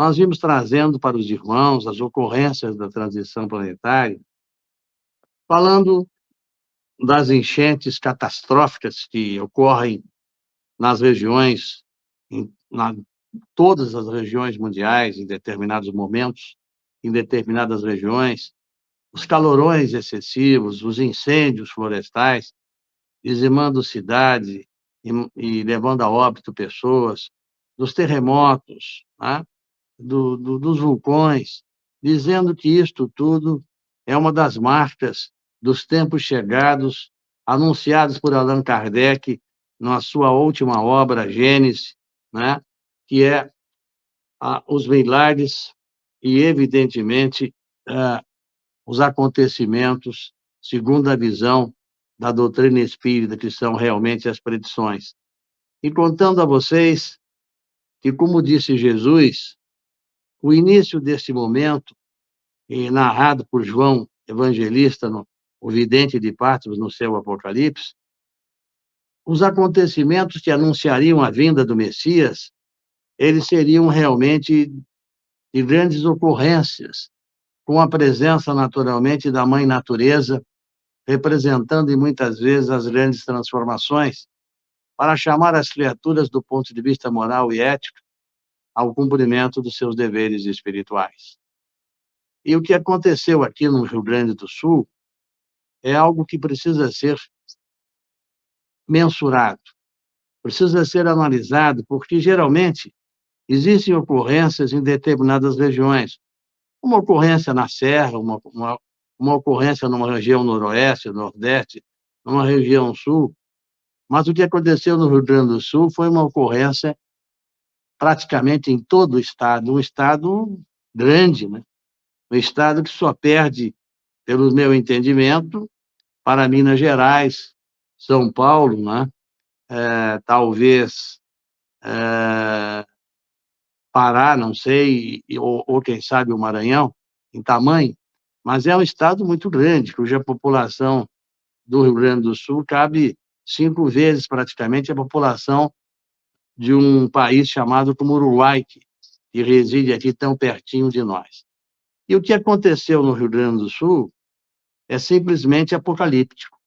nós vimos trazendo para os irmãos as ocorrências da transição planetária, falando das enchentes catastróficas que ocorrem nas regiões, na todas as regiões mundiais, em determinados momentos, em determinadas regiões, os calorões excessivos, os incêndios florestais, dizimando cidade e levando a óbito pessoas, dos terremotos, né? Dos vulcões, dizendo que isto tudo é uma das marcas dos tempos chegados, anunciados por Allan Kardec na sua última obra, Gênesis, né? Que é os milagres e, evidentemente, os acontecimentos, segundo a visão da doutrina espírita, que são realmente as predições. E contando a vocês que, como disse Jesus, o início deste momento, narrado por João Evangelista, o vidente de Patmos, no seu Apocalipse, os acontecimentos que anunciariam a vinda do Messias, eles seriam realmente de grandes ocorrências, com a presença, naturalmente, da Mãe Natureza, representando, e muitas vezes, as grandes transformações, para chamar as criaturas, do ponto de vista moral e ético, ao cumprimento dos seus deveres espirituais. E o que aconteceu aqui no Rio Grande do Sul é algo que precisa ser mensurado, precisa ser analisado, porque, geralmente, existem ocorrências em determinadas regiões. Uma ocorrência na Serra, uma ocorrência numa região noroeste, nordeste, numa região sul, mas o que aconteceu no Rio Grande do Sul foi uma ocorrência praticamente em todo o estado, um estado grande, né? Um estado que só perde, pelo meu entendimento, para Minas Gerais, São Paulo, né? Talvez Pará, não sei, ou quem sabe o Maranhão, em tamanho, mas é um estado muito grande, cuja população do Rio Grande do Sul cabe 5 vezes, praticamente, a população de um país chamado como Uruguai, que reside aqui tão pertinho de nós. E o que aconteceu no Rio Grande do Sul é simplesmente apocalíptico.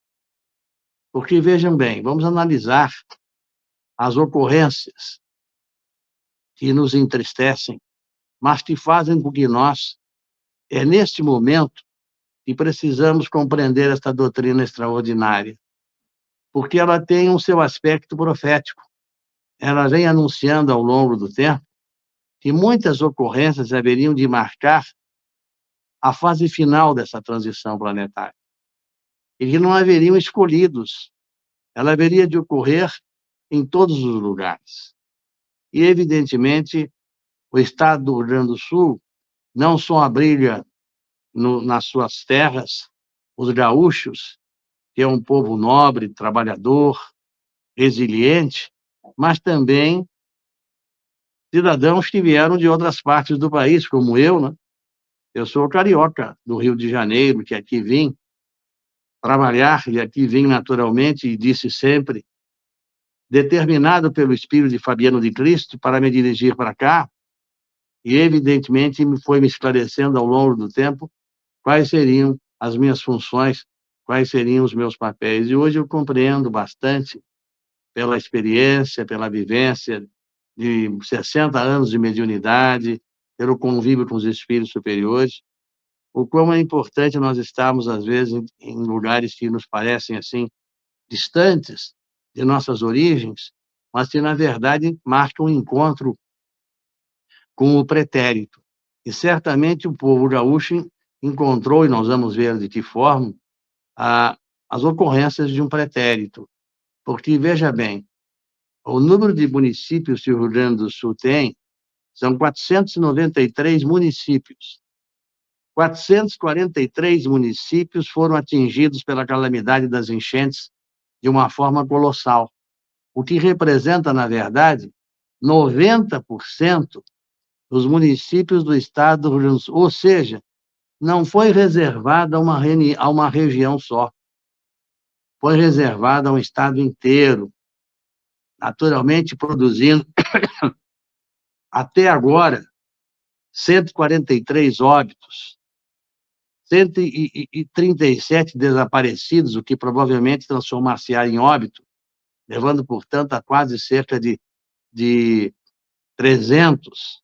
Porque, vejam bem, vamos analisar as ocorrências que nos entristecem, mas que fazem com que nós, neste momento, que precisamos compreender esta doutrina extraordinária, porque ela tem o seu aspecto profético. Ela vem anunciando ao longo do tempo que muitas ocorrências haveriam de marcar a fase final dessa transição planetária, e que não haveriam escolhidos, ela haveria de ocorrer em todos os lugares. E, evidentemente, o estado do Rio Grande do Sul não só abriga nas suas terras os gaúchos, que é um povo nobre, trabalhador, resiliente, mas também cidadãos que vieram de outras partes do país, como eu, né? Eu sou carioca do Rio de Janeiro, que aqui vim trabalhar, e aqui vim naturalmente, e disse sempre, determinado pelo Espírito de Fabiano de Cristo para me dirigir para cá, e evidentemente foi me esclarecendo ao longo do tempo quais seriam as minhas funções, quais seriam os meus papéis. E hoje eu compreendo bastante, pela experiência, pela vivência de 60 anos de mediunidade, pelo convívio com os espíritos superiores, o quão é importante nós estarmos, às vezes, em lugares que nos parecem, assim, distantes de nossas origens, mas que, na verdade, marcam um encontro com o pretérito. E, certamente, o povo gaúcho encontrou, e nós vamos ver de que forma, as ocorrências de um pretérito. Porque, veja bem, o número de municípios que o Rio Grande do Sul tem são 493 municípios. 443 municípios foram atingidos pela calamidade das enchentes de uma forma colossal, o que representa, na verdade, 90% dos municípios do estado do Rio Grande do Sul. Ou seja, não foi reservada a uma região só, foi reservada a um estado inteiro, naturalmente produzindo, até agora, 143 óbitos, 137 desaparecidos, o que provavelmente transformar-se-á em óbito, levando, portanto, a quase cerca de 300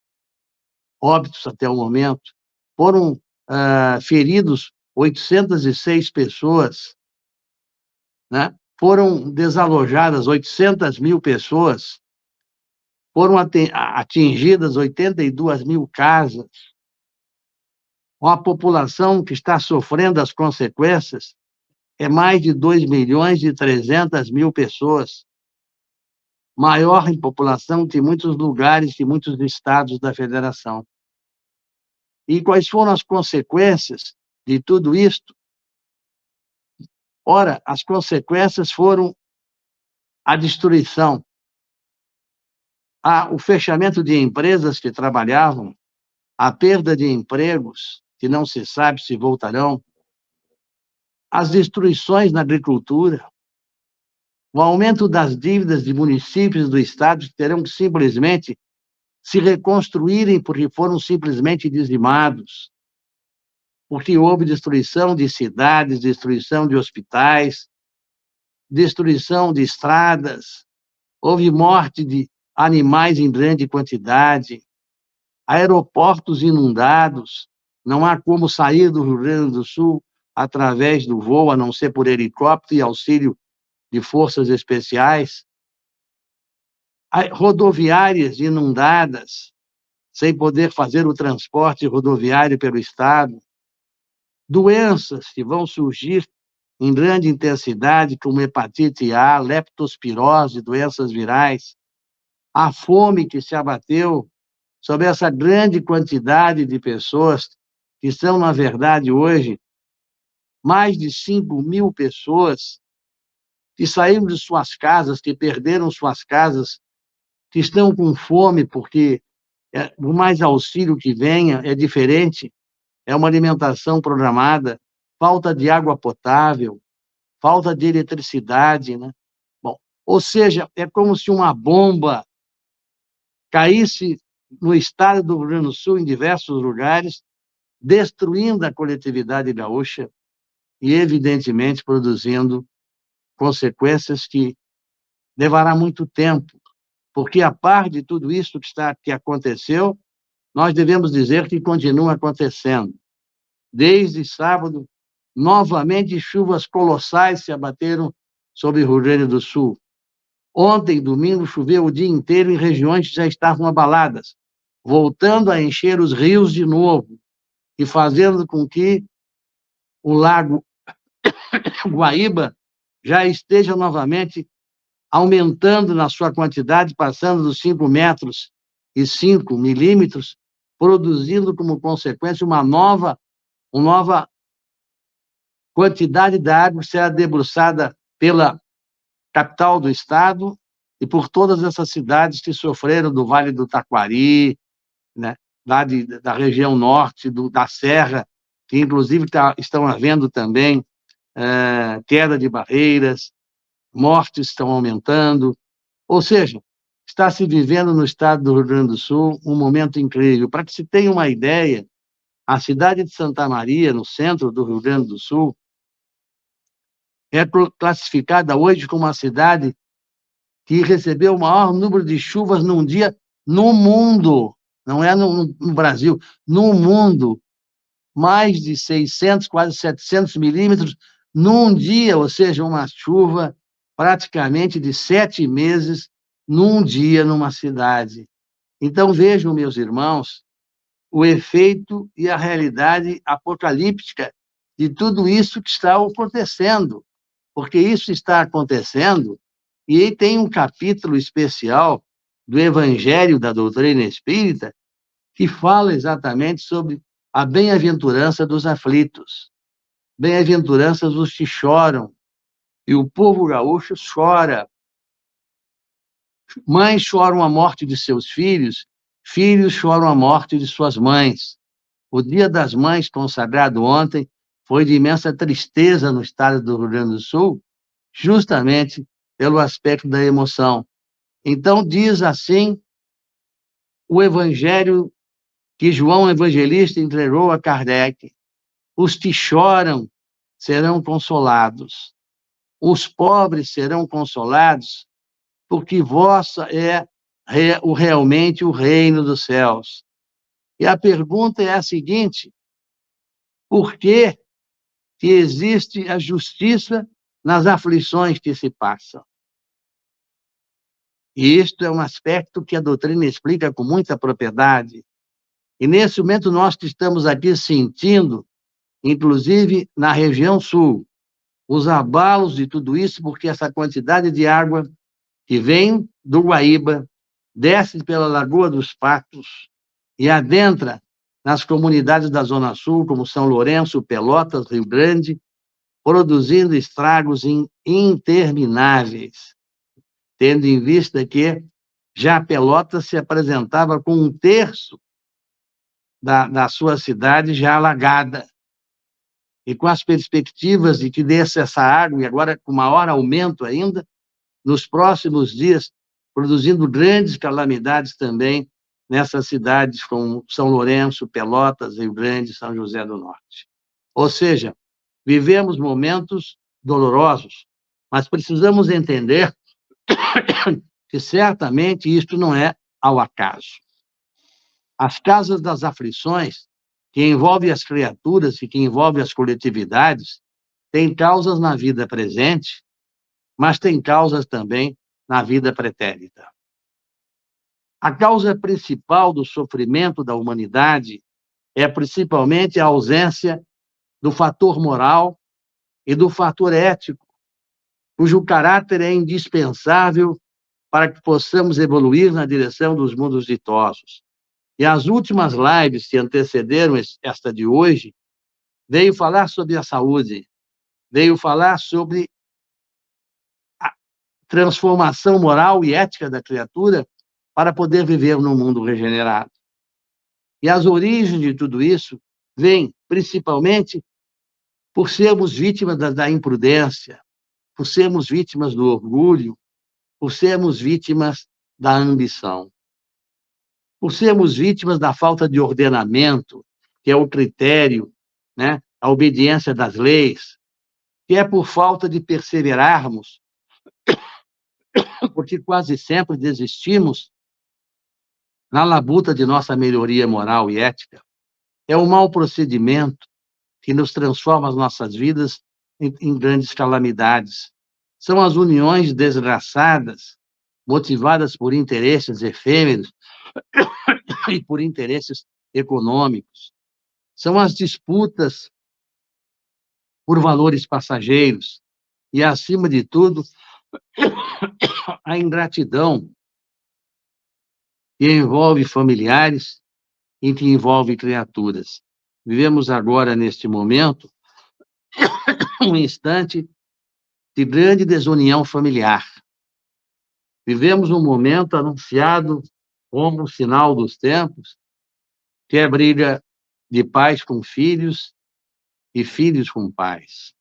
óbitos até o momento. Foram feridos 806 pessoas, né? Foram desalojadas 800 mil pessoas, foram atingidas 82 mil casas, uma população que está sofrendo as consequências é mais de 2.300.000 pessoas, maior em população que muitos lugares, que muitos estados da federação. E quais foram as consequências de tudo isto? Ora, as consequências foram a destruição, o fechamento de empresas que trabalhavam, a perda de empregos, que não se sabe se voltarão, as destruições na agricultura, o aumento das dívidas de municípios do estado que terão que simplesmente se reconstruírem porque foram simplesmente dizimados, porque houve destruição de cidades, destruição de hospitais, destruição de estradas, houve morte de animais em grande quantidade, aeroportos inundados, não há como sair do Rio Grande do Sul através do voo, a não ser por helicóptero e auxílio de forças especiais, rodoviárias inundadas, sem poder fazer o transporte rodoviário pelo estado, doenças que vão surgir em grande intensidade, como hepatite A, leptospirose, doenças virais, a fome que se abateu sobre essa grande quantidade de pessoas, que são, na verdade, hoje, mais de 5.000 pessoas que saíram de suas casas, que perderam suas casas, que estão com fome, porque por mais auxílio que venha, é diferente, é uma alimentação programada, falta de água potável, falta de eletricidade, né? Bom, ou seja, é como se uma bomba caísse no estado do Rio Grande do Sul, em diversos lugares, destruindo a coletividade gaúcha e, evidentemente, produzindo consequências que levará muito tempo, porque, a par de tudo isso que aconteceu, nós devemos dizer que continua acontecendo. Desde sábado, novamente, chuvas colossais se abateram sobre o Rio Grande do Sul. Ontem, domingo, choveu o dia inteiro em regiões que já estavam abaladas, voltando a encher os rios de novo e fazendo com que o lago Guaíba já esteja novamente aumentando na sua quantidade, passando dos 5 metros e 5 milímetros, produzindo como consequência uma nova quantidade de água que será debruçada pela capital do estado e por todas essas cidades que sofreram do Vale do Taquari, né, lá da região norte, da Serra, que inclusive estão havendo também queda de barreiras, mortes estão aumentando, ou seja, está se vivendo no estado do Rio Grande do Sul um momento incrível. Para que se tenha uma ideia, a cidade de Santa Maria, no centro do Rio Grande do Sul, é classificada hoje como a cidade que recebeu o maior número de chuvas num dia no mundo, não é no Brasil, no mundo, mais de 600, quase 700 milímetros num dia, ou seja, uma chuva praticamente de 7 meses num dia numa cidade. Então, vejam, meus irmãos, o efeito e a realidade apocalíptica de tudo isso que está acontecendo, porque isso está acontecendo, e aí tem um capítulo especial do Evangelho da Doutrina Espírita que fala exatamente sobre a bem-aventurança dos aflitos, bem-aventuranças os que choram, e o povo gaúcho chora. Mães choram a morte de seus filhos, filhos choram a morte de suas mães. O Dia das Mães, consagrado ontem, foi de imensa tristeza no estado do Rio Grande do Sul, justamente pelo aspecto da emoção. Então, diz assim o Evangelho que João Evangelista entregou a Kardec. Os que choram serão consolados. Os pobres serão consolados, porque vossa é realmente o reino dos céus. E a pergunta é a seguinte: por que existe a justiça nas aflições que se passam? E isto é um aspecto que a doutrina explica com muita propriedade. E nesse momento nós que estamos aqui sentindo, inclusive na região sul, os abalos de tudo isso, porque essa quantidade de água que vem do Guaíba, desce pela Lagoa dos Patos e adentra nas comunidades da Zona Sul, como São Lourenço, Pelotas, Rio Grande, produzindo estragos intermináveis, tendo em vista que já Pelotas se apresentava com 1/3 da sua cidade já alagada, e com as perspectivas de que desça essa água, e agora com maior aumento ainda, nos próximos dias, produzindo grandes calamidades também nessas cidades como São Lourenço, Pelotas, Rio Grande, São José do Norte. Ou seja, vivemos momentos dolorosos, mas precisamos entender que certamente isto não é ao acaso. As casas das aflições, que envolvem as criaturas e que envolvem as coletividades, têm causas na vida presente, mas têm causas também na vida pretérita. A causa principal do sofrimento da humanidade é principalmente a ausência do fator moral e do fator ético, cujo caráter é indispensável para que possamos evoluir na direção dos mundos ditosos. E as últimas lives que antecederam esta de hoje veio falar sobre a saúde, veio falar sobre a transformação moral e ética da criatura para poder viver num mundo regenerado. E as origens de tudo isso vêm principalmente por sermos vítimas da imprudência, por sermos vítimas do orgulho, por sermos vítimas da ambição, por sermos vítimas da falta de ordenamento, que é o critério, né, a obediência das leis, que é por falta de perseverarmos, porque quase sempre desistimos na labuta de nossa melhoria moral e ética. É o mau procedimento que nos transforma as nossas vidas em grandes calamidades. São as uniões desgraçadas, motivadas por interesses efêmeros e por interesses econômicos. São as disputas por valores passageiros e, acima de tudo, a ingratidão que envolve familiares e que envolve criaturas. Vivemos agora, neste momento, um instante de grande desunião familiar. Vivemos um momento anunciado como sinal dos tempos, que é a briga de pais com filhos e filhos com pais.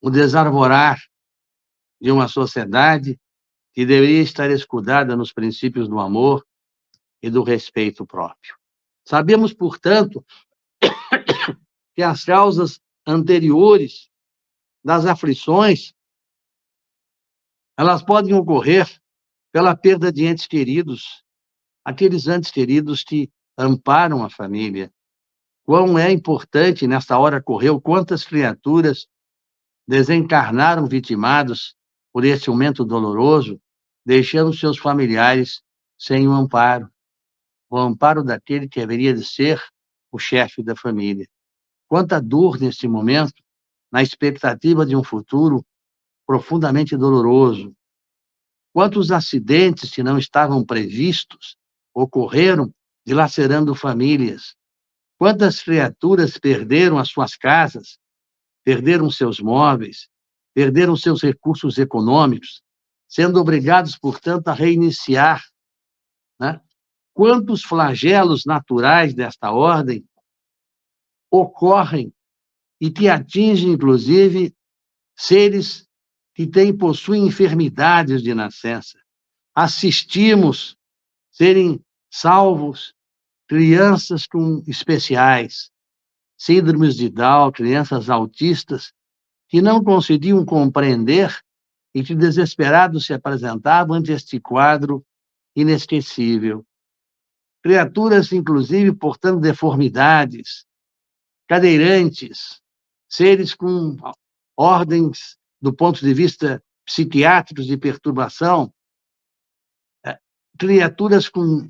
O desarvorar de uma sociedade que deveria estar escudada nos princípios do amor e do respeito próprio. Sabemos, portanto, que as causas anteriores das aflições, elas podem ocorrer pela perda de entes queridos, aqueles entes queridos que amparam a família. Quão é importante, nesta hora correu, quantas criaturas desencarnaram vitimados por esse momento doloroso, deixando seus familiares sem o amparo daquele que deveria de ser o chefe da família. Quanta dor nesse momento, na expectativa de um futuro profundamente doloroso. Quantos acidentes que não estavam previstos ocorreram, dilacerando famílias. Quantas criaturas perderam as suas casas, perderam seus móveis, perderam seus recursos econômicos, sendo obrigados, portanto, a reiniciar, né? Quantos flagelos naturais desta ordem ocorrem e que atingem, inclusive, seres que possuem enfermidades de nascença. Assistimos serem salvos crianças com especiais, síndromes de Down, crianças autistas, que não conseguiam compreender e que desesperados se apresentavam ante este quadro inesquecível. Criaturas, inclusive, portando deformidades, cadeirantes, seres com ordens do ponto de vista psiquiátricos de perturbação, criaturas com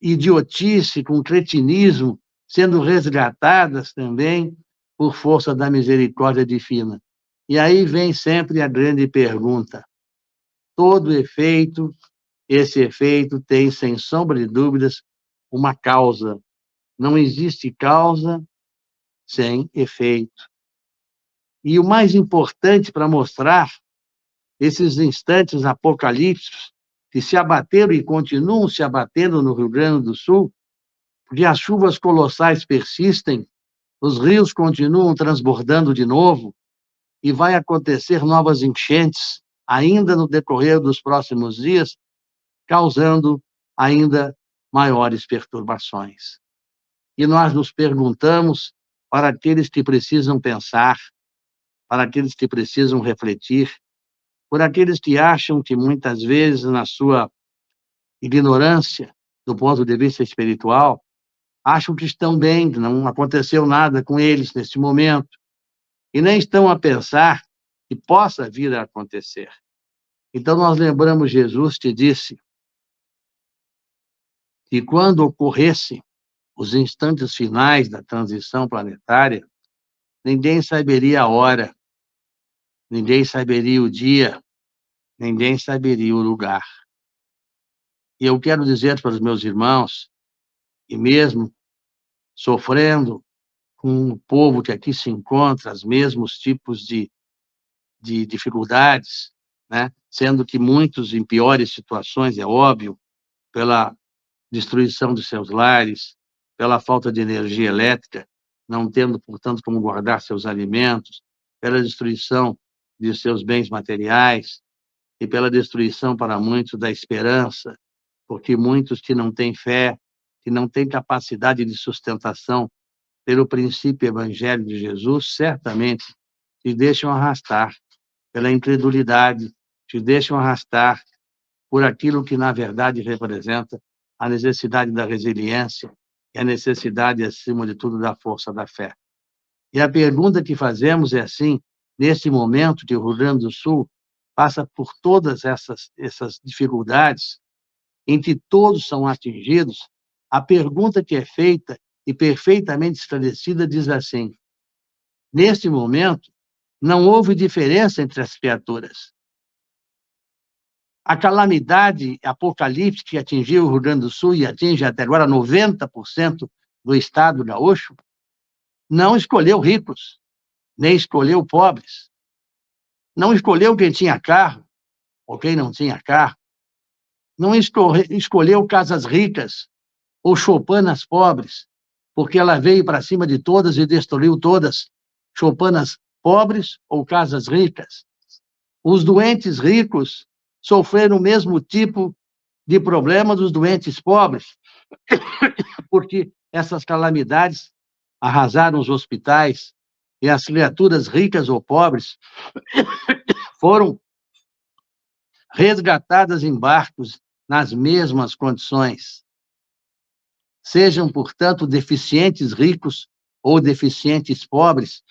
idiotice, com cretinismo, sendo resgatadas também por força da misericórdia divina. E aí vem sempre a grande pergunta: todo efeito, esse efeito tem, sem sombra de dúvidas, uma causa. Não existe causa sem efeito. E o mais importante para mostrar esses instantes apocalípticos que se abateram e continuam se abatendo no Rio Grande do Sul, porque as chuvas colossais persistem, os rios continuam transbordando de novo e vai acontecer novas enchentes ainda no decorrer dos próximos dias, causando ainda maiores perturbações. E nós nos perguntamos, para aqueles que precisam pensar, para aqueles que precisam refletir, por aqueles que acham que muitas vezes, na sua ignorância, do ponto de vista espiritual, acham que estão bem, que não aconteceu nada com eles neste momento, e nem estão a pensar que possa vir a acontecer. Então, nós lembramos Jesus que disse que quando ocorresse os instantes finais da transição planetária, ninguém saberia a hora, ninguém saberia o dia, ninguém saberia o lugar. E eu quero dizer para os meus irmãos, e mesmo sofrendo com o povo que aqui se encontra, os mesmos tipos de dificuldades, né? Sendo que muitos em piores situações, é óbvio, pela destruição de seus lares, pela falta de energia elétrica, não tendo, portanto, como guardar seus alimentos, pela destruição de seus bens materiais e pela destruição para muitos da esperança, porque muitos que não têm fé, que não têm capacidade de sustentação pelo princípio evangélico de Jesus, certamente se deixam arrastar pela incredulidade, se deixam arrastar por aquilo que, na verdade, representa a necessidade da resiliência e a necessidade, acima de tudo, da força da fé. E a pergunta que fazemos é assim, nesse momento que o Rio Grande do Sul passa por todas essas dificuldades, em que todos são atingidos, a pergunta que é feita e perfeitamente esclarecida diz assim: neste momento, não houve diferença entre as criaturas. A calamidade apocalíptica que atingiu o Rio Grande do Sul e atinge até agora 90% do estado gaúcho, não escolheu ricos, nem escolheu pobres. Não escolheu quem tinha carro ou quem não tinha carro. Não escolheu casas ricas ou choupanas pobres, porque ela veio para cima de todas e destruiu todas, choupanas pobres ou casas ricas. Os doentes ricos sofreram o mesmo tipo de problema dos doentes pobres, porque essas calamidades arrasaram os hospitais e as criaturas ricas ou pobres foram resgatadas em barcos nas mesmas condições. Sejam, portanto, deficientes ricos ou deficientes pobres,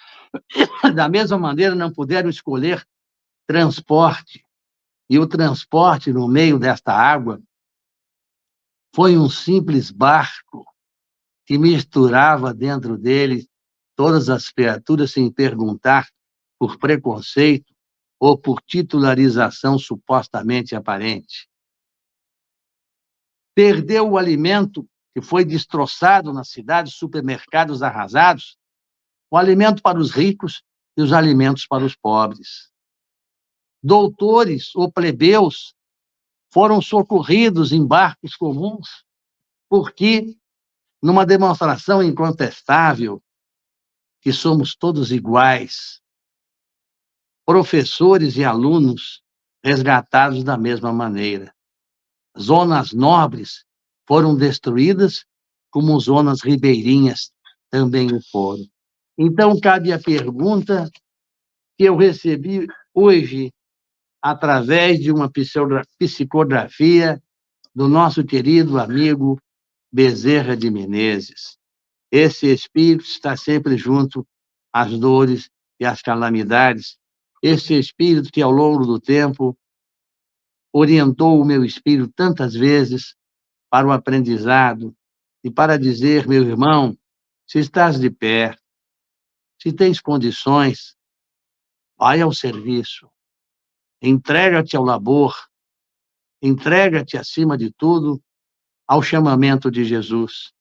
da mesma maneira não puderam escolher transporte. E o transporte no meio desta água foi um simples barco que misturava dentro dele todas as criaturas sem perguntar por preconceito ou por titularização supostamente aparente. Perdeu o alimento que foi destroçado nas cidades, supermercados arrasados, o alimento para os ricos e os alimentos para os pobres. Doutores ou plebeus foram socorridos em barcos comuns, porque, numa demonstração incontestável que somos todos iguais, professores e alunos resgatados da mesma maneira. Zonas nobres foram destruídas como zonas ribeirinhas também o foram. Então, cabe a pergunta que eu recebi hoje através de uma psicografia do nosso querido amigo Bezerra de Menezes. Esse espírito está sempre junto às dores e às calamidades. Esse espírito que, ao longo do tempo, orientou o meu espírito tantas vezes para o aprendizado e para dizer, meu irmão, se estás de pé, se tens condições, vai ao serviço, entrega-te ao labor, entrega-te, acima de tudo, ao chamamento de Jesus.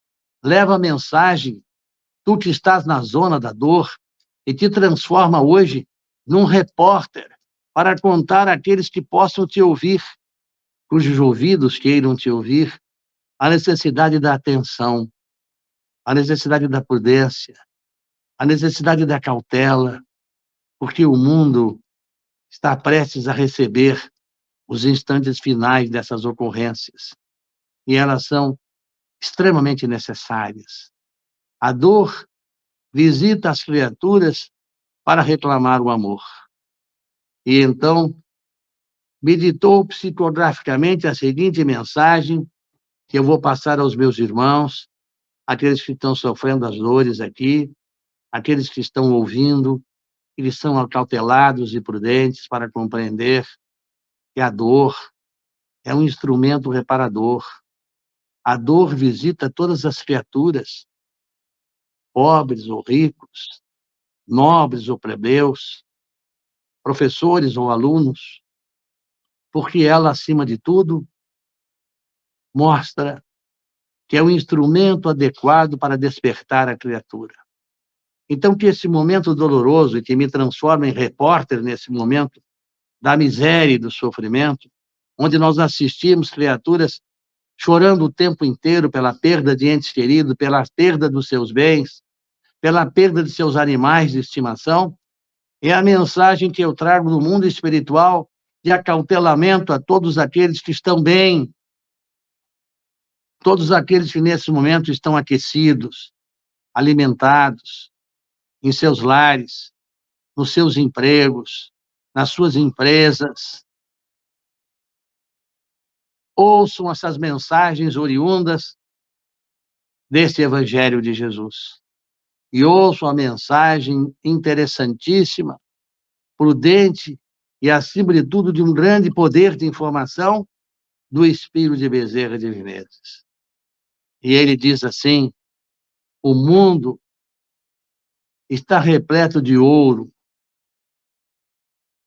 Leva a mensagem, tu que estás na zona da dor, e te transforma hoje num repórter para contar àqueles que possam te ouvir, cujos ouvidos queiram te ouvir, a necessidade da atenção, a necessidade da prudência, a necessidade da cautela, porque o mundo está prestes a receber os instantes finais dessas ocorrências, e elas são extremamente necessárias. A dor visita as criaturas para reclamar o amor. E então, meditou psicograficamente a seguinte mensagem, que eu vou passar aos meus irmãos, aqueles que estão sofrendo as dores aqui, aqueles que estão ouvindo, eles são acautelados e prudentes para compreender que a dor é um instrumento reparador. A dor visita todas as criaturas, pobres ou ricos, nobres ou plebeus, professores ou alunos, porque ela, acima de tudo, mostra que é o instrumento adequado para despertar a criatura. Então, que esse momento doloroso, e que me transforma em repórter nesse momento da miséria e do sofrimento, onde nós assistimos criaturas chorando o tempo inteiro pela perda de entes queridos, pela perda dos seus bens, pela perda de seus animais de estimação, é a mensagem que eu trago do mundo espiritual de acautelamento a todos aqueles que estão bem, todos aqueles que nesse momento estão aquecidos, alimentados, em seus lares, nos seus empregos, nas suas empresas. Ouçam essas mensagens oriundas deste Evangelho de Jesus. E ouçam a mensagem interessantíssima, prudente e, acima de tudo, de um grande poder de informação do Espírito de Bezerra de Menezes. E ele diz assim: o mundo está repleto de ouro,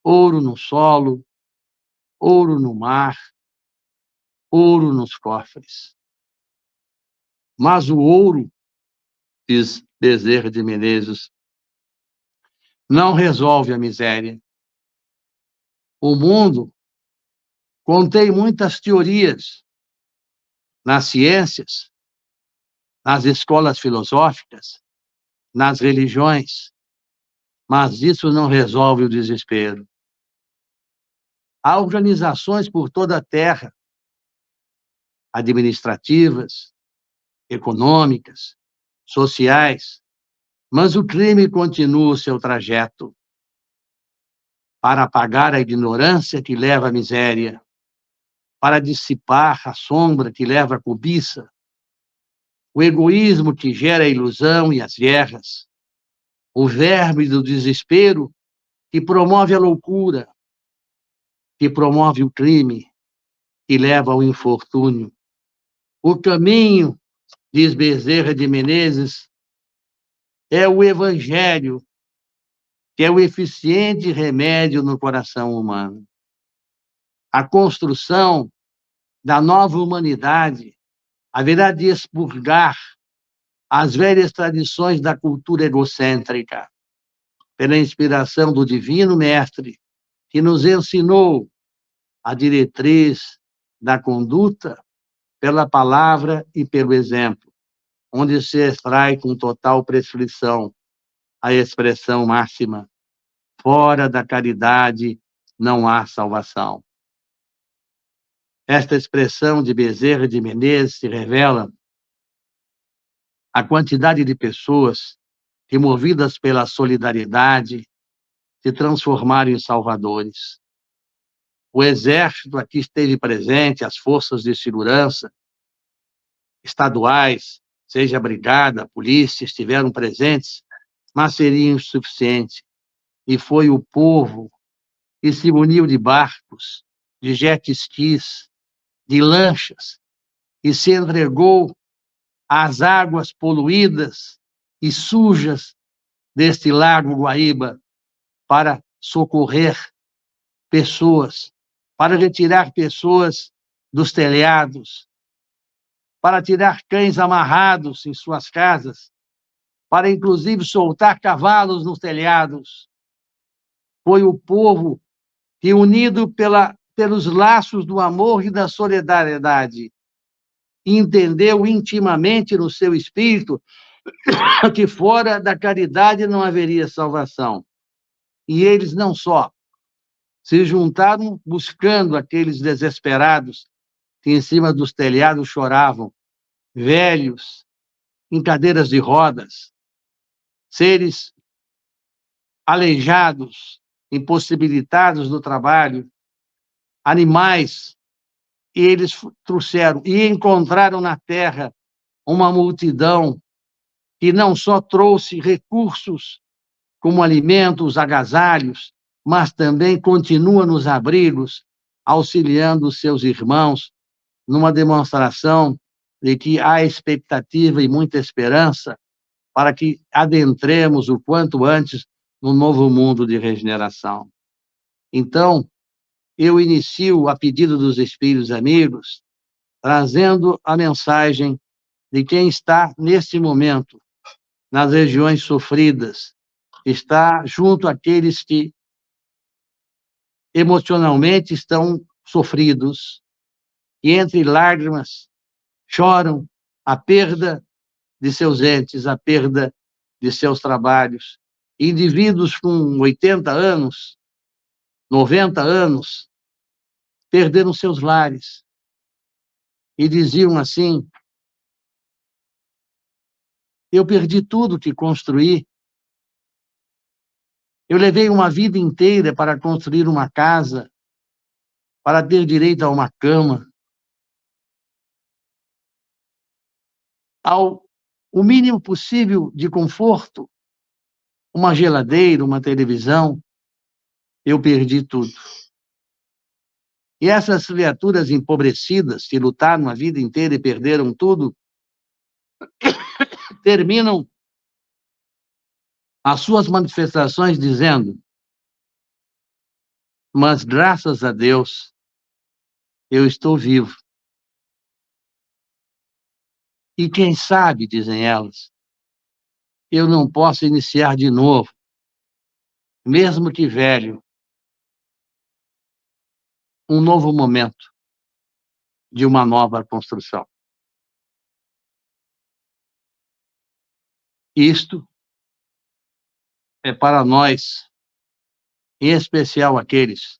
ouro no solo, ouro no mar, ouro nos cofres. Mas o ouro, diz Bezerra de Menezes, não resolve a miséria. O mundo contém muitas teorias nas ciências, nas escolas filosóficas, nas religiões, mas isso não resolve o desespero. Há organizações por toda a terra, administrativas, econômicas, sociais, mas o crime continua o seu trajeto para apagar a ignorância que leva à miséria, para dissipar a sombra que leva à cobiça, o egoísmo que gera a ilusão e as guerras, o verme do desespero que promove a loucura, que promove o crime, que leva ao infortúnio. O caminho, diz Bezerra de Menezes, é o Evangelho, que é o eficiente remédio no coração humano. A construção da nova humanidade haverá de expurgar as velhas tradições da cultura egocêntrica, pela inspiração do Divino Mestre, que nos ensinou a diretriz da conduta pela palavra e pelo exemplo, onde se extrai com total prescrição a expressão máxima: fora da caridade não há salvação. Esta expressão de Bezerra de Menezes se revela a quantidade de pessoas que, movidas pela solidariedade, se transformaram em salvadores. O Exército aqui esteve presente, as forças de segurança estaduais, seja a Brigada, a Polícia, estiveram presentes, mas seria insuficiente. E foi o povo que se muniu de barcos, de jet skis, de lanchas, e se entregou às águas poluídas e sujas deste lago Guaíba para socorrer pessoas, para retirar pessoas dos telhados, para tirar cães amarrados em suas casas, para inclusive soltar cavalos nos telhados. Foi o povo que, unido pelos laços do amor e da solidariedade, entendeu intimamente no seu espírito que fora da caridade não haveria salvação. E eles não só se juntaram buscando aqueles desesperados que em cima dos telhados choravam, velhos, em cadeiras de rodas, seres aleijados, impossibilitados do trabalho, animais, e eles trouxeram e encontraram na terra uma multidão que não só trouxe recursos como alimentos, agasalhos, mas também continua nos abrigos, auxiliando os seus irmãos, numa demonstração de que há expectativa e muita esperança para que adentremos o quanto antes no novo mundo de regeneração. Então, eu inicio, a pedido dos espíritos amigos, trazendo a mensagem de quem está, neste momento, nas regiões sofridas, está junto àqueles que emocionalmente estão sofridos, e entre lágrimas choram a perda de seus entes, a perda de seus trabalhos. Indivíduos com 80 anos, 90 anos, perderam seus lares e diziam assim: eu perdi tudo que construí, eu levei uma vida inteira para construir uma casa, para ter direito a uma cama, ao o mínimo possível de conforto, uma geladeira, uma televisão, eu perdi tudo. E essas criaturas empobrecidas, que lutaram a vida inteira e perderam tudo, terminam as suas manifestações dizendo: mas graças a Deus, eu estou vivo. E quem sabe, dizem elas, eu não posso iniciar de novo, mesmo que velho, um novo momento de uma nova construção. Isto é para nós, em especial aqueles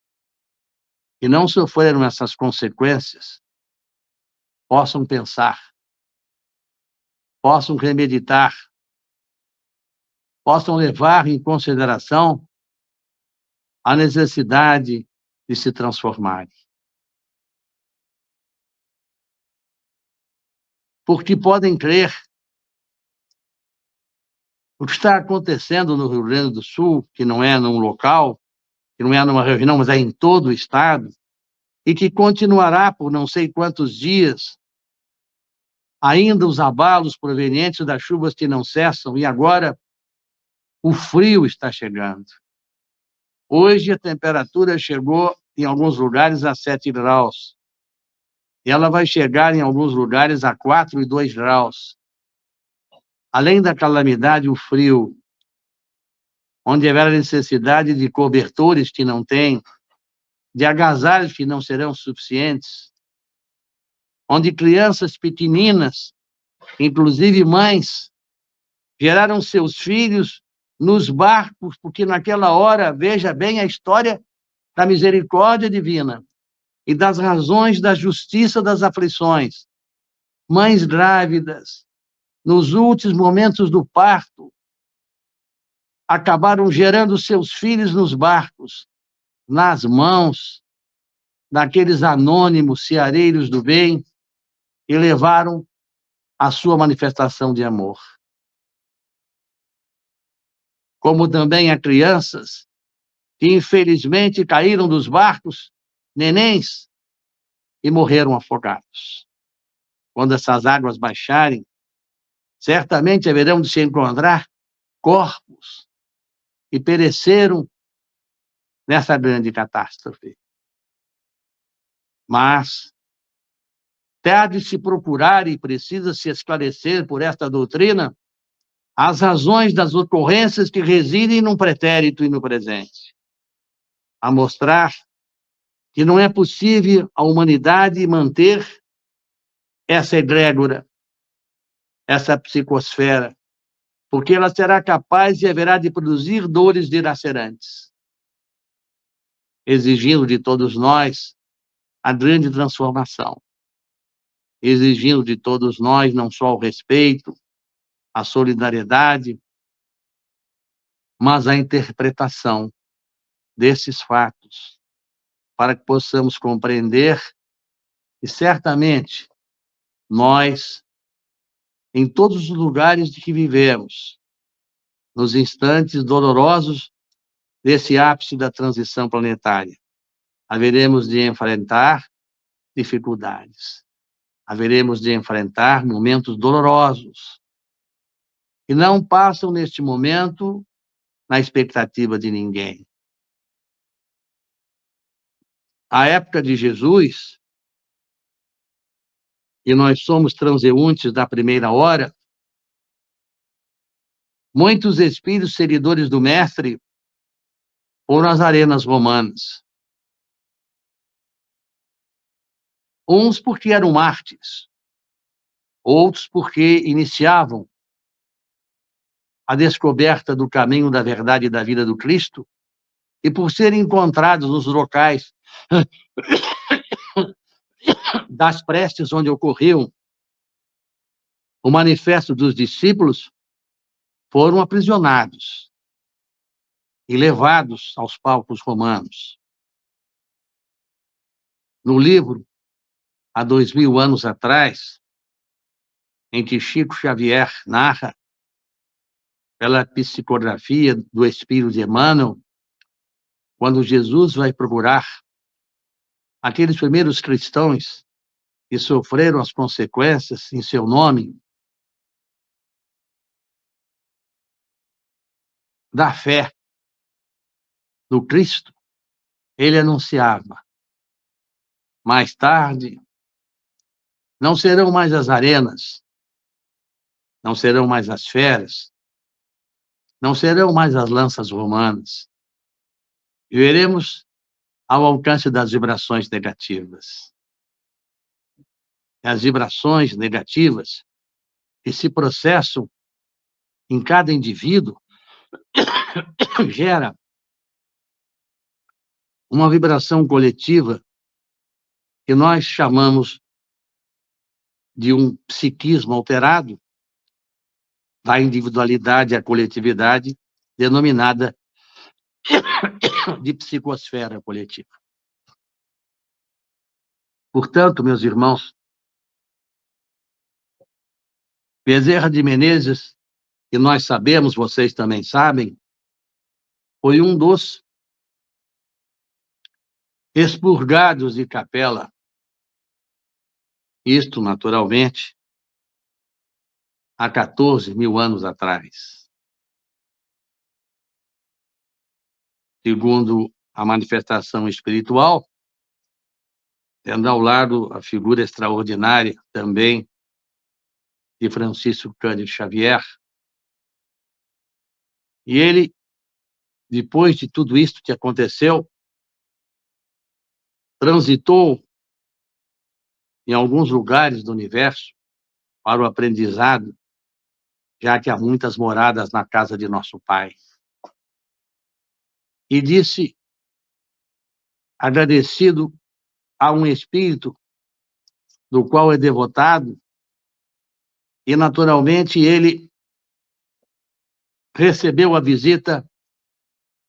que não sofreram essas consequências, possam pensar, possam remeditar, possam levar em consideração a necessidade de se transformarem. Porque podem crer o que está acontecendo no Rio Grande do Sul, que não é num local, que não é numa região, mas é em todo o estado, e que continuará por não sei quantos dias, ainda os abalos provenientes das chuvas que não cessam, e agora o frio está chegando. Hoje a temperatura chegou em alguns lugares a 7 graus, e ela vai chegar em alguns lugares a 4,2 graus. Além da calamidade, o frio, onde haverá necessidade de cobertores que não tem, de agasalhos que não serão suficientes, onde crianças pequeninas, inclusive mães, geraram seus filhos nos barcos, porque naquela hora, veja bem a história da misericórdia divina e das razões da justiça das aflições. Mães grávidas, nos últimos momentos do parto, acabaram gerando seus filhos nos barcos, nas mãos daqueles anônimos ceareiros do bem, e levaram a sua manifestação de amor. Como também há crianças que infelizmente caíram dos barcos, nenéns, e morreram afogados. Quando essas águas baixarem, certamente haverão de se encontrar corpos que pereceram nessa grande catástrofe. Mas há de se procurar e precisa se esclarecer por esta doutrina as razões das ocorrências que residem no pretérito e no presente, a mostrar que não é possível a humanidade manter essa egrégora, essa psicosfera, porque ela será capaz e haverá de produzir dores dilacerantes, exigindo de todos nós a grande transformação, exigindo de todos nós não só o respeito, a solidariedade, mas a interpretação desses fatos, para que possamos compreender que certamente nós, em todos os lugares de que vivemos, nos instantes dolorosos desse ápice da transição planetária, haveremos de enfrentar dificuldades, haveremos de enfrentar momentos dolorosos, que não passam neste momento na expectativa de ninguém. A época de Jesus, e nós somos transeuntes da primeira hora, muitos espíritos seguidores do Mestre foram às arenas romanas. Uns porque eram mártires, outros porque iniciavam a descoberta do caminho da verdade e da vida do Cristo, e por serem encontrados nos locais das prestes onde ocorreu o manifesto dos discípulos, foram aprisionados e levados aos palcos romanos. No livro, há 2000 anos atrás, em que Chico Xavier narra, pela psicografia do Espírito de Emmanuel, quando Jesus vai procurar aqueles primeiros cristãos que sofreram as consequências em seu nome da fé no Cristo, ele anunciava: mais tarde, não serão mais as arenas, não serão mais as feras, não serão mais as lanças romanas. Viveremos ao alcance das vibrações negativas. As vibrações negativas que se processam em cada indivíduo gera uma vibração coletiva que nós chamamos de um psiquismo alterado da individualidade à coletividade, denominada de psicosfera coletiva. Portanto, meus irmãos, Bezerra de Menezes, que nós sabemos, vocês também sabem, foi um dos expurgados de capela. Isto, naturalmente, há 14 mil anos atrás. Segundo a manifestação espiritual, tendo ao lado a figura extraordinária também de Francisco Cândido Xavier. E ele, depois de tudo isto que aconteceu, transitou em alguns lugares do universo para o aprendizado, já que há muitas moradas na casa de nosso Pai. E disse, agradecido a um espírito do qual é devotado E, naturalmente, ele recebeu a visita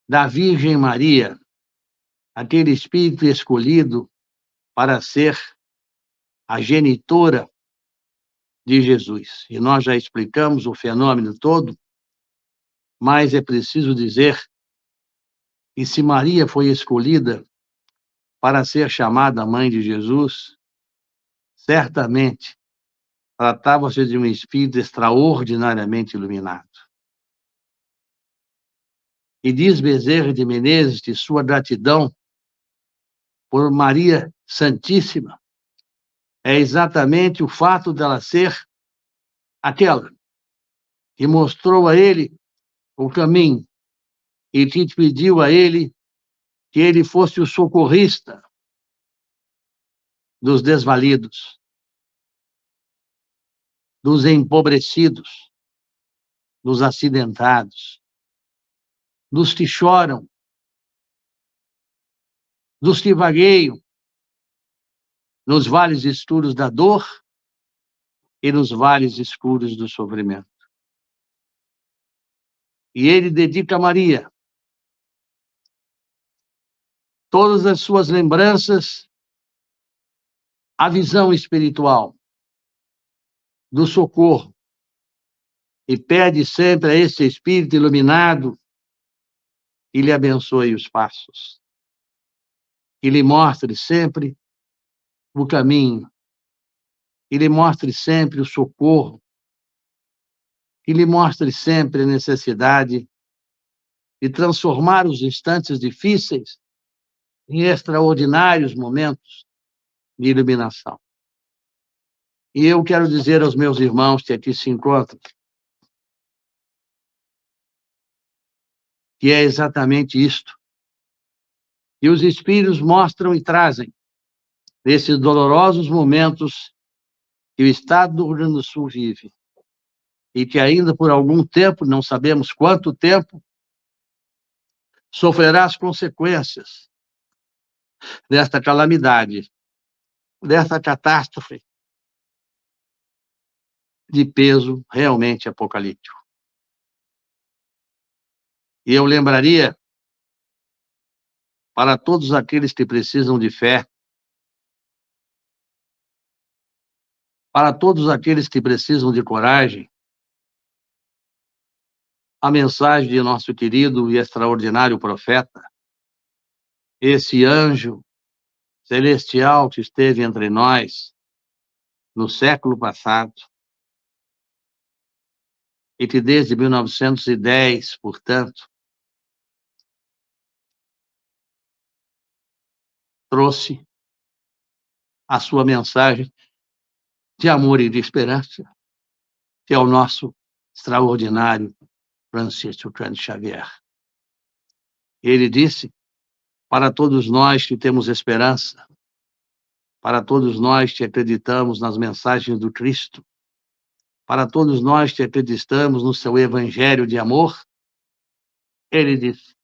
da Virgem Maria, aquele espírito escolhido para ser a genitora de Jesus. E nós já explicamos o fenômeno todo, mas é preciso dizer que se Maria foi escolhida para ser chamada mãe de Jesus, certamente tratava-se de um espírito extraordinariamente iluminado. E diz Bezerra de Menezes que sua gratidão por Maria Santíssima é exatamente o fato dela ser aquela que mostrou a ele o caminho e que pediu a ele que ele fosse o socorrista dos desvalidos, dos empobrecidos, dos acidentados, dos que choram, dos que vagueiam nos vales escuros da dor e nos vales escuros do sofrimento. E ele dedica a Maria todas as suas lembranças, a visão espiritual do socorro, e pede sempre a esse espírito iluminado que lhe abençoe os passos, que lhe mostre sempre o caminho, que lhe mostre sempre o socorro, que lhe mostre sempre a necessidade de transformar os instantes difíceis em extraordinários momentos de iluminação. E eu quero dizer aos meus irmãos que aqui se encontram que é exatamente isto que os espíritos mostram e trazem nesses dolorosos momentos que o Estado do Rio Grande do Sul vive e que ainda por algum tempo, não sabemos quanto tempo, sofrerá as consequências desta calamidade, desta catástrofe de peso realmente apocalíptico. E eu lembraria para todos aqueles que precisam de fé, para todos aqueles que precisam de coragem, a mensagem de nosso querido e extraordinário profeta, esse anjo celestial que esteve entre nós no século passado e que desde 1910, portanto, trouxe a sua mensagem de amor e de esperança, que é o nosso extraordinário Francisco Cândido Xavier. Ele disse para todos nós que temos esperança, para todos nós que acreditamos nas mensagens do Cristo, para todos nós que acreditamos no seu evangelho de amor, ele disse: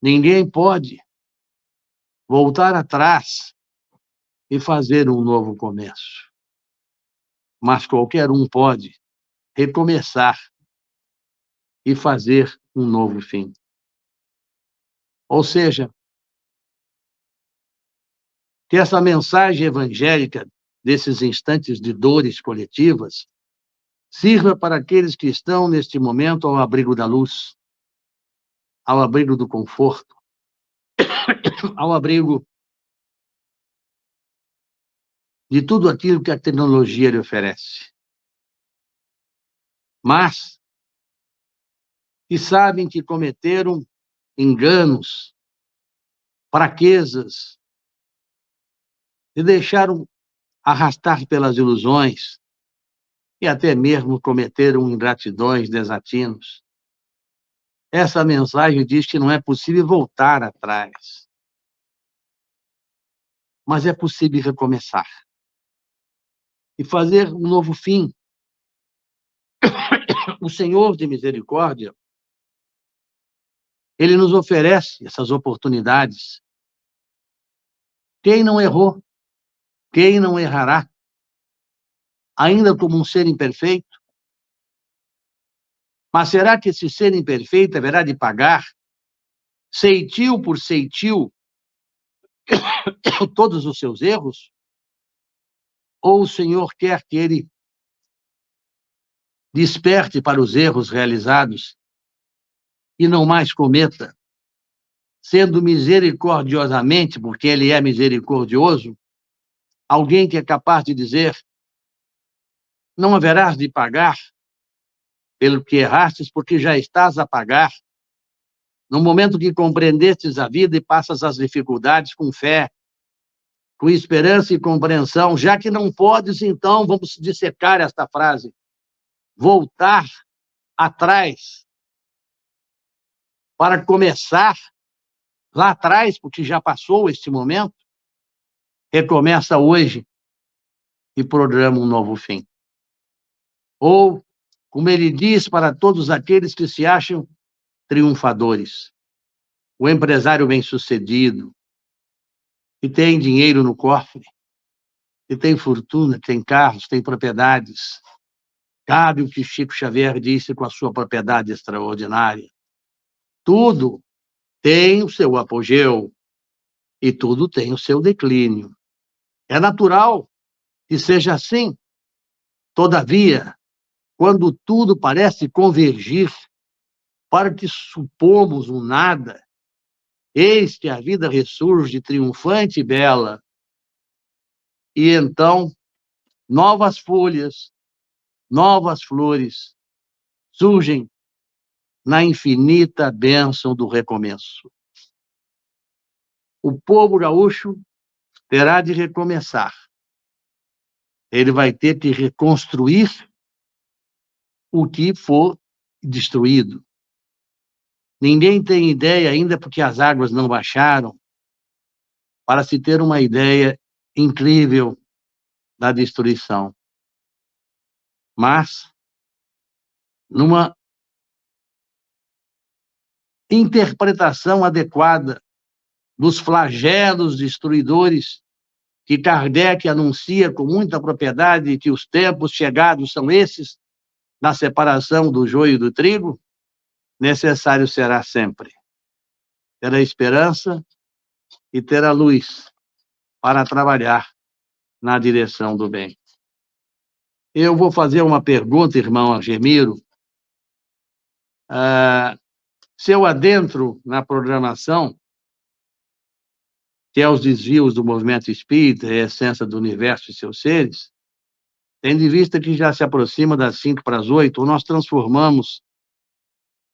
ninguém pode voltar atrás e fazer um novo começo, mas qualquer um pode recomeçar e fazer um novo fim. Ou seja, que essa mensagem evangélica desses instantes de dores coletivas sirva para aqueles que estão neste momento ao abrigo da luz, ao abrigo do conforto, ao abrigo de tudo aquilo que a tecnologia lhe oferece. Mas que sabem que cometeram enganos, fraquezas, e deixaram arrastar pelas ilusões, e até mesmo cometeram ingratidões, desatinos. Essa mensagem diz que não é possível voltar atrás, mas é possível recomeçar e fazer um novo fim. O Senhor de misericórdia, ele nos oferece essas oportunidades. Quem não errou? Quem não errará? ainda como um ser imperfeito? Mas será que esse ser imperfeito haverá de pagar, ceitil por ceitil, todos os seus erros? Ou o Senhor quer que ele desperte para os erros realizados e não mais cometa, sendo misericordiosamente, porque ele é misericordioso, alguém que é capaz de dizer: não haverás de pagar pelo que errastes, porque já estás a pagar. No momento que compreendestes a vida e passas as dificuldades com fé, com esperança e compreensão, já que não podes, então, vamos dissecar esta frase, voltar atrás para começar lá atrás, porque já passou este momento, recomeça hoje e programa um novo fim. Ou, como ele diz para todos aqueles que se acham triunfadores, o empresário bem-sucedido, que tem dinheiro no cofre, que tem fortuna, que tem carros, tem propriedades. Cabe o que Chico Xavier disse com a sua propriedade extraordinária. Tudo tem o seu apogeu e tudo tem o seu declínio. É natural que seja assim. Todavia, quando tudo parece convergir para que supomos um nada, eis que a vida ressurge triunfante e bela. E então, novas folhas, novas flores surgem na infinita bênção do recomeço. O povo gaúcho terá de recomeçar. Ele vai ter que reconstruir o que for destruído. Ninguém tem ideia ainda, porque as águas não baixaram, para se ter uma ideia incrível da destruição. Mas, numa interpretação adequada dos flagelos destruidores que Kardec anuncia com muita propriedade, que os tempos chegados são esses, na separação do joio do trigo, necessário será sempre ter a esperança e ter a luz para trabalhar na direção do bem. Eu vou fazer uma pergunta, irmão Argemiro. Se eu adentro na programação, que é os desvios do movimento espírita, a essência do universo e seus seres, tendo em vista que já se aproxima das 5 para as 8, nós transformamos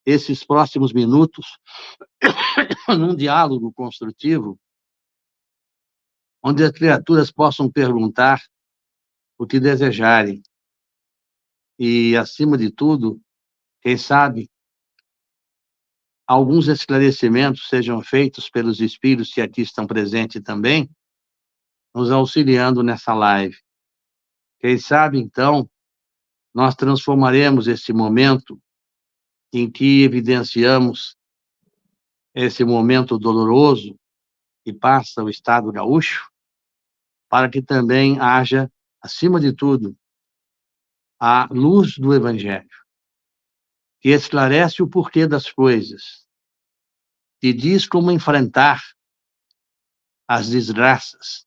esses próximos minutos num diálogo construtivo, onde as criaturas possam perguntar o que desejarem. E, acima de tudo, quem sabe, alguns esclarecimentos sejam feitos pelos espíritos que aqui estão presentes também, nos auxiliando nessa live. Quem sabe, então, nós transformaremos esse momento em que evidenciamos esse momento doloroso que passa o Estado gaúcho, para que também haja, acima de tudo, a luz do Evangelho, que esclarece o porquê das coisas, que diz como enfrentar as desgraças.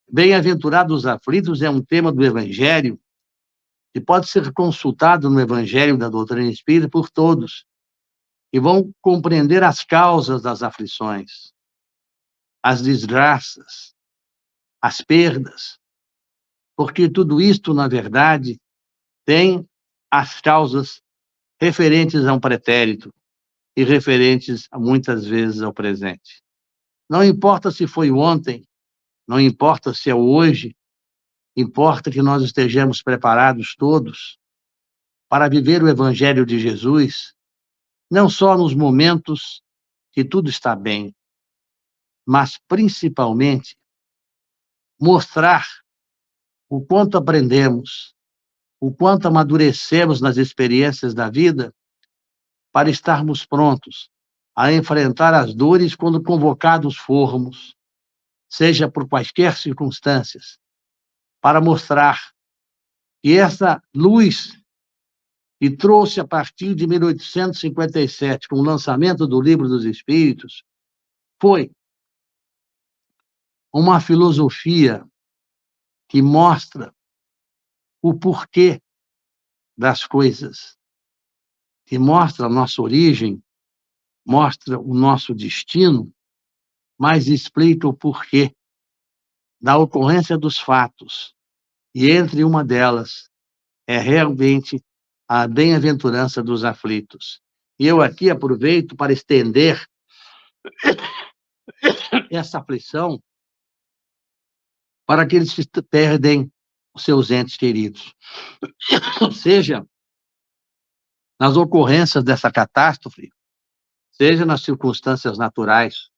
Bem-aventurados os aflitos é um tema do Evangelho que pode ser consultado no Evangelho da doutrina espírita por todos, e vão compreender as causas das aflições, as desgraças, as perdas, porque tudo isto, na verdade, tem as causas referentes a um pretérito e referentes, muitas vezes, ao presente. Não importa se foi ontem, não importa se é hoje, importa que nós estejamos preparados todos para viver o Evangelho de Jesus, não só nos momentos que tudo está bem, mas principalmente mostrar o quanto aprendemos, o quanto amadurecemos nas experiências da vida, para estarmos prontos a enfrentar as dores quando convocados formos, seja por quaisquer circunstâncias, para mostrar E essa luz que trouxe a partir de 1857, com o lançamento do Livro dos Espíritos, foi uma filosofia que mostra o porquê das coisas, que mostra a nossa origem, mostra o nosso destino, mas explica o porquê da ocorrência dos fatos. E entre uma delas é realmente a bem-aventurança dos aflitos. E eu aqui aproveito para estender essa aflição para aqueles que perdem os seus entes queridos. Seja nas ocorrências dessa catástrofe, seja nas circunstâncias naturais,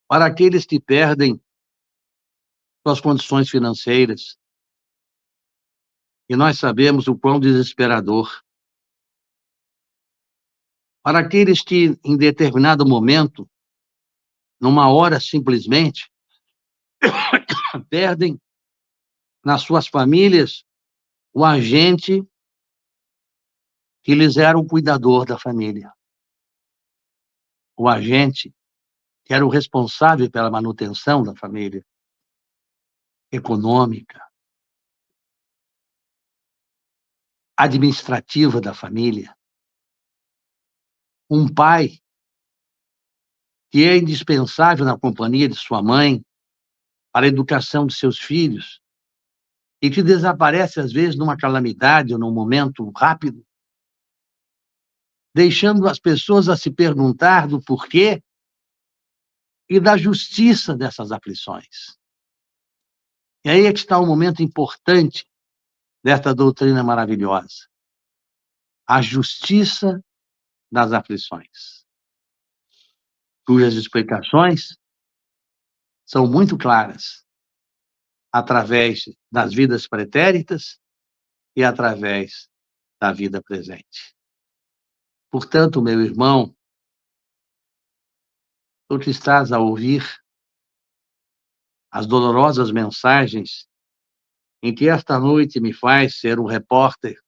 para aqueles que perdem suas condições financeiras, e nós sabemos o quão desesperador, para aqueles que, em determinado momento, numa hora simplesmente, perdem nas suas famílias o agente que lhes era o cuidador da família, o agente que era o responsável pela manutenção da família, econômica, administrativa da família, um pai que é indispensável na companhia de sua mãe, para a educação de seus filhos, e que desaparece, às vezes, numa calamidade ou num momento rápido, deixando as pessoas a se perguntar do porquê e da justiça dessas aflições. E aí é que está um momento importante desta doutrina maravilhosa. A justiça das aflições, cujas explicações são muito claras, através das vidas pretéritas e através da vida presente. Portanto, meu irmão, tu que estás a ouvir as dolorosas mensagens em que esta noite me faz ser um repórter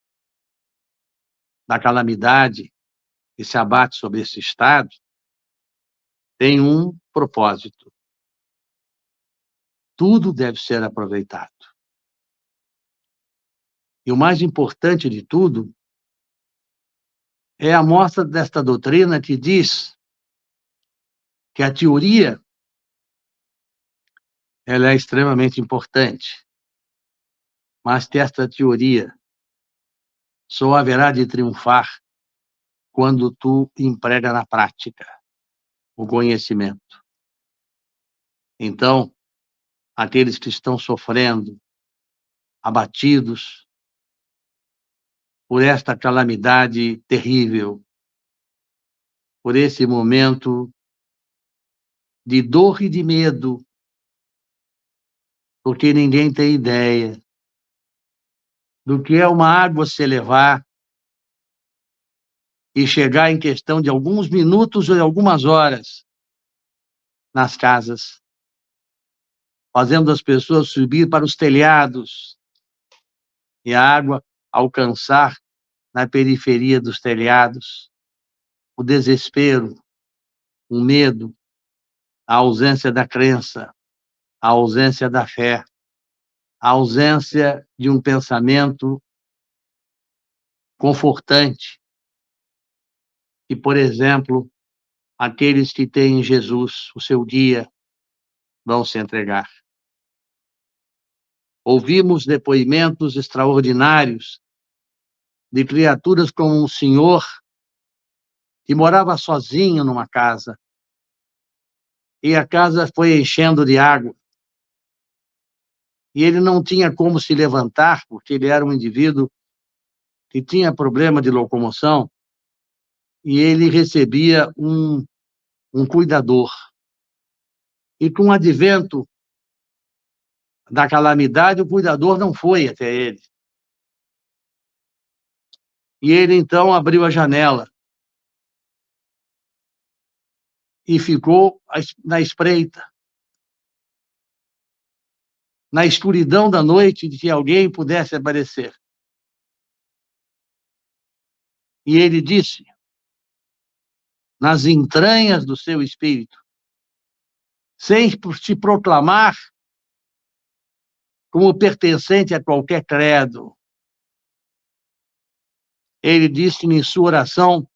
da calamidade que se abate sobre esse Estado, tem um propósito. Tudo deve ser aproveitado. E o mais importante de tudo é a mostra desta doutrina que diz que a teoria ela é extremamente importante, mas que esta teoria só haverá de triunfar quando tu emprega na prática o conhecimento. Então, aqueles que estão sofrendo, abatidos por esta calamidade terrível, por esse momento de dor e de medo, porque ninguém tem ideia do que é uma água se elevar e chegar em questão de alguns minutos ou de algumas horas nas casas, fazendo as pessoas subir para os telhados e a água alcançar na periferia dos telhados, o desespero, o medo, a ausência da crença, a ausência da fé, a ausência de um pensamento confortante, e, por exemplo, aqueles que têm em Jesus o seu guia vão se entregar. Ouvimos depoimentos extraordinários de criaturas como um senhor que morava sozinho numa casa, e a casa foi enchendo de água, e ele não tinha como se levantar, porque ele era um indivíduo que tinha problema de locomoção, e ele recebia um cuidador. E com o advento da calamidade, o cuidador não foi até ele. E ele, então, abriu a janela e ficou na espreita. na escuridão da noite, de que alguém pudesse aparecer. E ele disse, nas entranhas do seu espírito, sem se proclamar como pertencente a qualquer credo, ele disse em sua oração,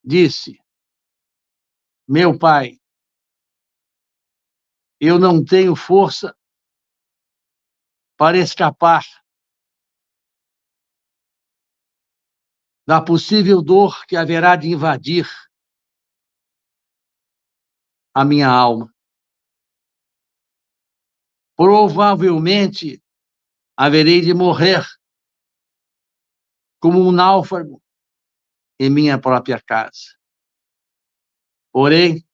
disse, meu Pai, eu não tenho força para escapar da possível dor que haverá de invadir a minha alma. Provavelmente haverei de morrer como um náufrago em minha própria casa. Porém,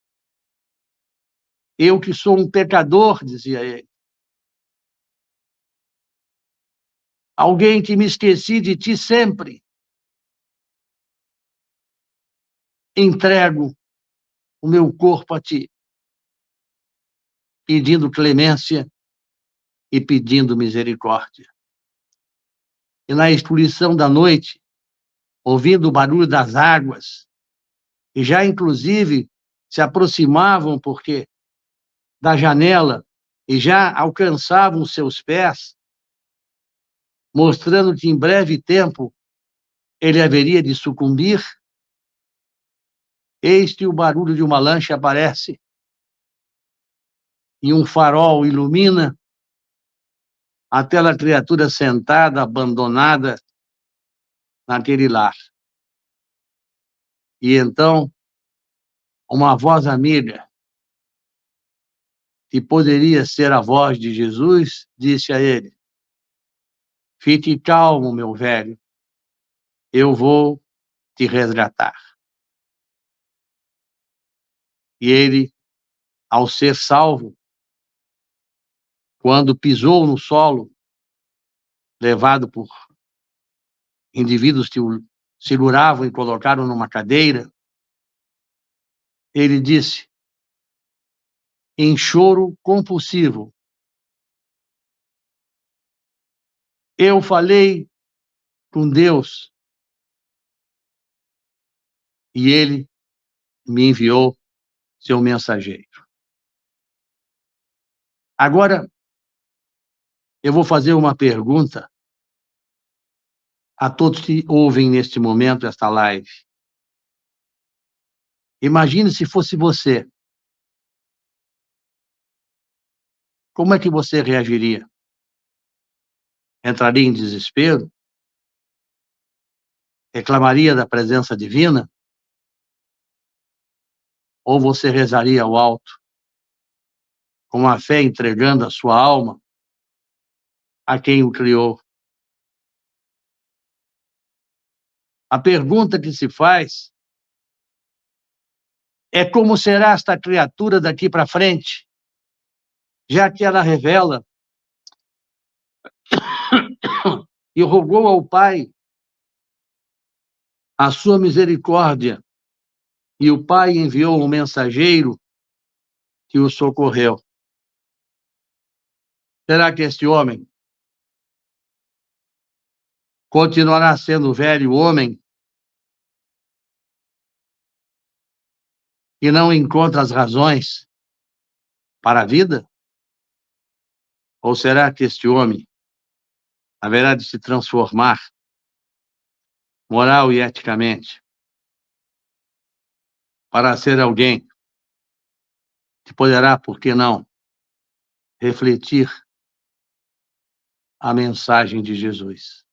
eu que sou um pecador, dizia ele, alguém que me esqueci de ti sempre, entrego o meu corpo a ti, pedindo clemência e pedindo misericórdia. E na escuridão da noite, ouvindo o barulho das águas, e já inclusive se aproximavam porque da janela e já alcançavam seus pés, mostrando que em breve tempo ele haveria de sucumbir, eis que o barulho de uma lancha aparece e um farol ilumina aquela criatura sentada, abandonada naquele lar. E então, uma voz amiga, que poderia ser a voz de Jesus, disse a ele, fique calmo, meu velho, eu vou te resgatar. E ele, ao ser salvo, quando pisou no solo, levado por indivíduos que o seguravam e colocaram numa cadeira, ele disse, em choro compulsivo, eu falei com Deus e ele me enviou seu mensageiro. Agora, eu vou fazer uma pergunta a todos que ouvem neste momento esta live. Imagine se fosse você. Como é que você reagiria? Entraria em desespero? Reclamaria da presença divina? Ou você rezaria ao alto, com a fé entregando a sua alma a quem o criou? A pergunta que se faz é como será esta criatura daqui para frente, já que ela revela e rogou ao Pai a sua misericórdia, e o Pai enviou um mensageiro que o socorreu. Será que este homem continuará sendo velho homem e não encontra as razões para a vida? Ou será que este homem haverá de se transformar moral e eticamente para ser alguém que poderá, por que não, refletir a mensagem de Jesus?